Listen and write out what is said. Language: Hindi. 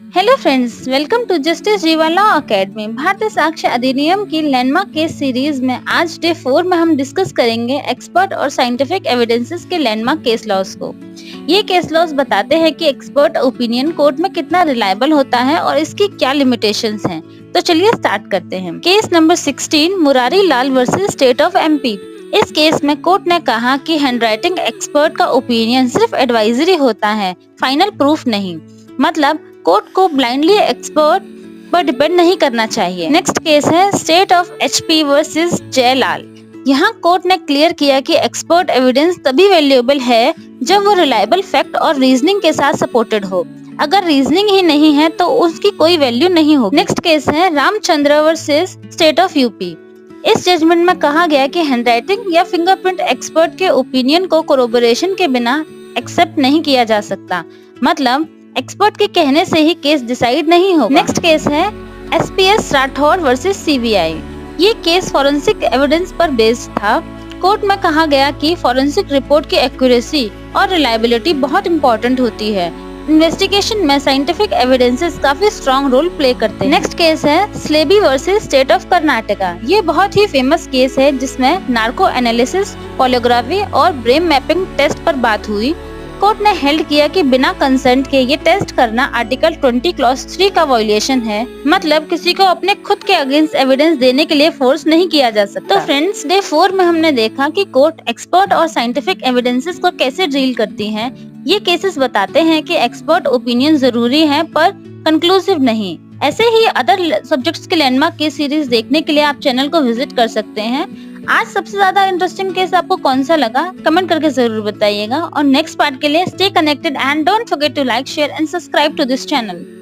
Hello friends, welcome to justice Jeeva law academy. भारतीय साक्ष्य अधिनियम की लैंडमार्क केस सीरीज में आज डे 4 में हम डिस्कस करेंगे एक्सपर्ट और साइंटिफिक एविडेंसेस के लैंडमार्क केस लॉज को। ये केस लॉज बताते हैं कि एक्सपर्ट ओपिनियन कोर्ट में कितना रिलायबल होता है और इसकी क्या लिमिटेशंस हैं। तो चलिए स्टार्ट करते हैं। Case number 16, Murari Lal versus state of MP. इस केस में कोर्ट ने कहा कि हैंडराइटिंग एक्सपर्ट का ओपिनियन सिर्फ एडवाइजरी होता है, फाइनल प्रूफ नहीं। मतलब कोर्ट को ब्लाइंडली एक्सपर्ट पर डिपेंड नहीं करना चाहिए। नेक्स्ट केस है state of HP versus Jailal. यहाँ कोर्ट ने क्लियर किया कि एक्सपर्ट एविडेंस तभी वैल्यूएबल है जब वो रिलायबल फैक्ट और रीजनिंग के साथ सपोर्टेड हो। अगर रीजनिंग ही नहीं है तो उसकी कोई वैल्यू नहीं होगी। नेक्स्ट केस है Ramchandra versus state of UP. इस जजमेंट में कहा गया कि हैंडराइटिंग या फिंगरप्रिंट एक्सपर्ट के ओपिनियन को कोरोबोरेशन के बिना एक्सेप्ट नहीं किया जा सकता। मतलब एक्सपर्ट के कहने से ही केस डिसाइड नहीं होगा। नेक्स्ट केस है एसपीएस राठौर वर्सेस सीबीआई। ये केस फॉरेंसिक एविडेंस पर बेस्ड था। कोर्ट में कहा गया कि फॉरेंसिक रिपोर्ट की एक्यूरेसी और रिलायबिलिटी बहुत इंपॉर्टेंट होती है। इन्वेस्टिगेशन में साइंटिफिक एविडेंसेस काफी स्ट्रॉन्ग रोल प्ले करते हैं। नेक्स्ट केस है स्लेबी वर्सेस स्टेट ऑफ कर्नाटका। ये बहुत ही फेमस केस है जिसमें नार्को एनालिसिस, पॉलीग्राफी और ब्रेन मैपिंग टेस्ट पर बात हुई। कोर्ट ने हेल्ड किया कि बिना कंसेंट के ये टेस्ट करना आर्टिकल 20 क्लॉज 3 का वायलेशन है। मतलब किसी को अपने खुद के अगेंस्ट एविडेंस देने के लिए फोर्स नहीं किया जा सकता। तो फ्रेंड्स, डे 4 में हमने देखा कि कोर्ट एक्सपर्ट और साइंटिफिक एविडेंसेस को कैसे डील करती है। ये केसेस बताते हैं कि एक्सपर्ट ओपिनियन जरूरी है पर कंक्लूसिव नहीं। ऐसे ही अदर सब्जेक्ट्स के लैंडमार्क केस सीरीज देखने के लिए आप चैनल को विजिट कर सकते हैं। आज सबसे ज्यादा इंटरेस्टिंग केस आपको कौन सा लगा, कमेंट करके जरूर बताइएगा। और नेक्स्ट पार्ट के लिए stay connected and don't forget to like, share and subscribe to this channel.